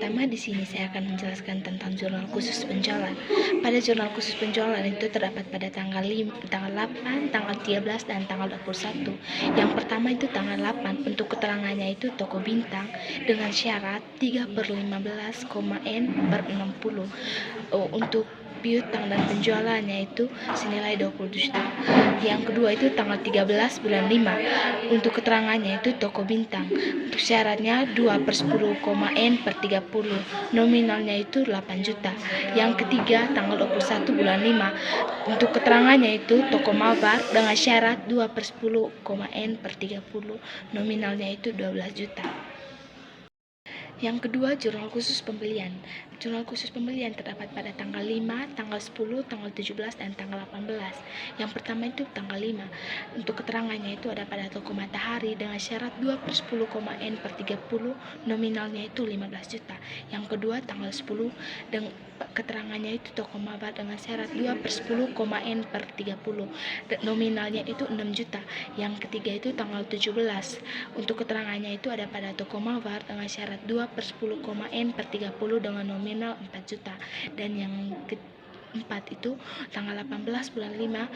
Pertama di sini saya akan menjelaskan tentang jurnal khusus penjualan. Pada jurnal khusus penjualan itu terdapat pada tanggal 8, tanggal 13, dan tanggal 21. Yang pertama itu tanggal 8, untuk keterangannya itu toko bintang dengan syarat 3/15,N/60. Untuk piutang dan penjualannya itu senilai 20 juta. Yang kedua itu tanggal 13 bulan 5. Untuk keterangannya itu toko bintang. Untuk syaratnya 2/10,N/30. Nominalnya itu 8 juta. Yang ketiga tanggal 21 bulan 5. Untuk keterangannya itu toko mabar dengan syarat 2/10,N/30. Nominalnya itu 12 juta. Yang kedua, jurnal khusus pembelian. Jurnal khusus pembelian terdapat pada tanggal 5, tanggal 10, tanggal 17, dan tanggal 18. Yang pertama itu tanggal 5. Untuk keterangannya itu ada pada toko Matahari dengan syarat 2/10,N/30, nominalnya itu 15 juta. Yang kedua tanggal 10, dan keterangannya itu toko Mabar dengan syarat 2/10,N/30, nominalnya itu 6 juta. Yang ketiga itu tanggal 17. Untuk keterangannya itu ada pada toko Mabar dengan syarat 2/10,N/30 dengan nominal 4 juta. Dan yang keempat itu tanggal 18 bulan 5.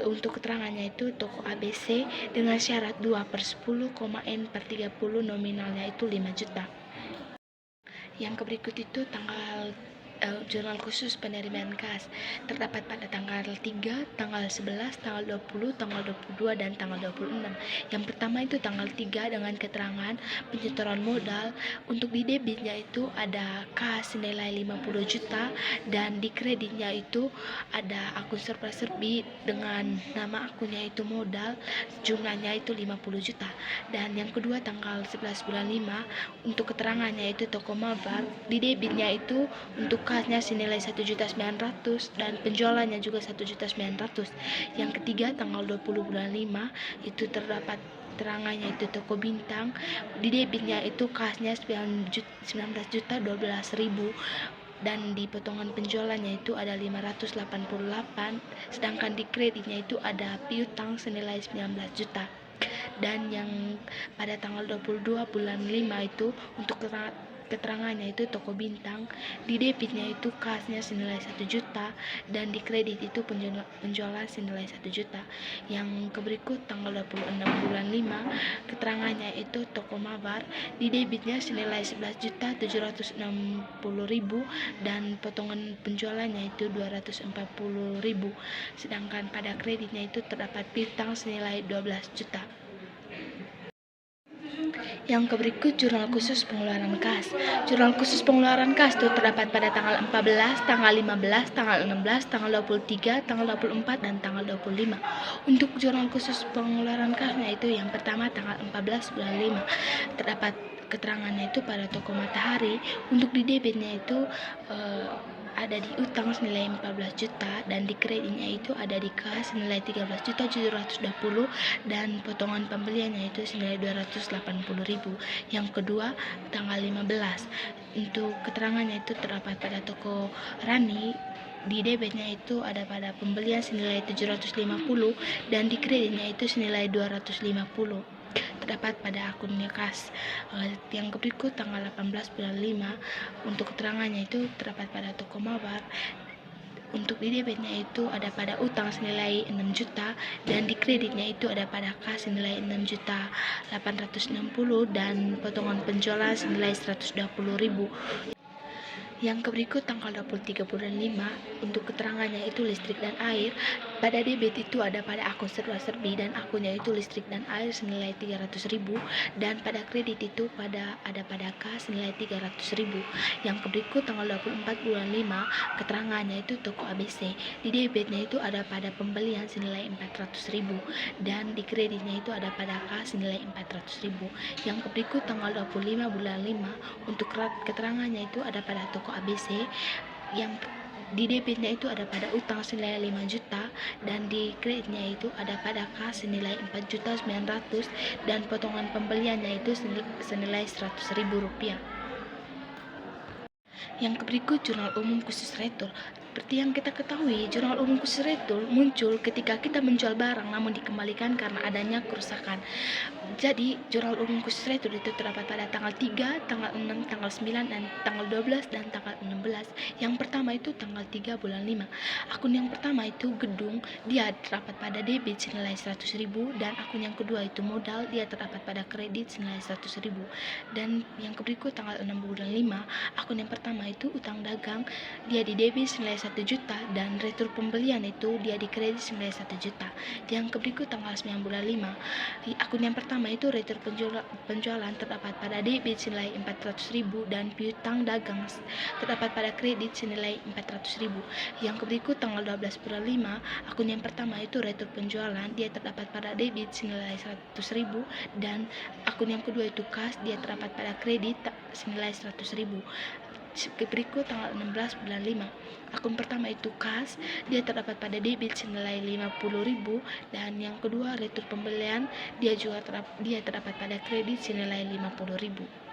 Untuk keterangannya itu toko ABC dengan syarat 2/10,N/30, nominalnya itu 5 juta. Yang berikut itu tanggal jurnal khusus penerimaan kas terdapat pada tanggal 3, tanggal 11, tanggal 20, tanggal 22, dan tanggal 26. Yang pertama itu tanggal 3 dengan keterangan penyetoran modal. Untuk di debitnya itu ada kas senilai 50 juta, dan di kreditnya itu ada akun serba-serbi dengan nama akunnya itu modal, jumlahnya itu 50 juta. Dan yang kedua tanggal 11 bulan 5, untuk keterangannya itu toko Mabar, di debitnya itu untuk kasnya senilai 1.900.000 dan penjualannya juga 1.900.000. Yang ketiga tanggal 20 bulan 5 itu terdapat keterangannya itu toko bintang, di debitnya itu kasnya 19.012.000 dan di potongan penjualannya itu ada 588, sedangkan di kreditnya itu ada piutang senilai 19 juta. Dan yang pada tanggal 22 bulan 5 itu untuk keterangannya itu toko bintang, di debitnya itu kasnya senilai 1 juta dan di kredit itu penjualan senilai 1 juta. Yang berikut tanggal 26 bulan 5, keterangannya itu toko Mabar, di debitnya senilai 11.760.000 dan potongan penjualannya itu 240.000, sedangkan pada kreditnya itu terdapat piutang senilai 12 juta. Yang berikut jurnal khusus pengeluaran kas. Jurnal khusus pengeluaran kas itu terdapat pada tanggal 14, tanggal 15, tanggal 16, tanggal 23, tanggal 24, dan tanggal 25. Untuk jurnal khusus pengeluaran kasnya itu yang pertama tanggal 14 bulan 5 terdapat keterangannya itu pada toko Matahari. Untuk di debitnya itu ada di utang senilai 14 juta dan di kreditnya itu ada di kas senilai 13.720 dan potongan pembeliannya itu senilai 280.000. Yang kedua tanggal 15, untuk keterangannya itu terdapat pada toko Rani, di debitnya itu ada pada pembelian senilai 750 dan di kreditnya itu senilai 250, terdapat pada akunnya kas. Yang berikut tanggal 18 bulan 5, untuk keterangannya itu terdapat pada toko Mabar. Untuk di debitnya itu ada pada utang senilai 6 juta dan di kreditnya itu ada pada kas senilai 6.860 dan potongan penjualan senilai 120.000. Yang berikut tanggal 23 bulan 5, untuk keterangannya itu listrik dan air. Pada debit itu ada pada akun serba-serbi dan akunnya itu listrik dan air senilai 300.000 dan pada kredit itu ada pada kas senilai 300.000. Yang berikut tanggal 24 bulan 5, keterangannya itu toko ABC. Di debitnya itu ada pada pembelian senilai 400.000 dan di kreditnya itu ada pada kas senilai 400.000. Yang berikut tanggal 25 bulan 5, untuk keterangannya itu ada pada toko ABC, yang di debitnya itu ada pada utang senilai 5 juta dan di kreditnya itu ada pada kas senilai 4.900.000 dan potongan pembeliannya itu senilai 100.000 rupiah. Yang berikut jurnal umum khusus retur Seperti yang kita ketahui, jurnal umum khusus retur muncul ketika kita menjual barang namun dikembalikan karena adanya kerusakan. Jadi, jurnal umum khusus retur itu terdapat pada tanggal 3, tanggal 6, tanggal 9, dan tanggal 12, dan tanggal 16. Yang pertama itu tanggal 3 bulan 5. Akun yang pertama itu gedung, dia terdapat pada debit senilai 100.000, dan akun yang kedua itu modal, dia terdapat pada kredit senilai 100.000. Dan yang berikut tanggal 6 bulan 5, akun yang pertama itu utang dagang, dia di debit senilai 1 juta, dan retur pembelian itu dia di kredit senilai 1 juta. Yang berikut tanggal 9 bulan 5, akun yang pertama itu retur penjualan terdapat pada debit senilai 400.000, dan piutang dagang terdapat pada kredit senilai 400.000. Yang berikut tanggal 12 bulan 5, akun yang pertama itu retur penjualan, dia terdapat pada debit senilai 100.000, dan akun yang kedua itu kas, dia terdapat pada kredit senilai 100.000. Berikut tanggal 16 bulan 5, akun pertama itu kas, dia terdapat pada debit senilai 50.000, dan yang kedua retur pembelian, dia terdapat pada kredit senilai 50.000.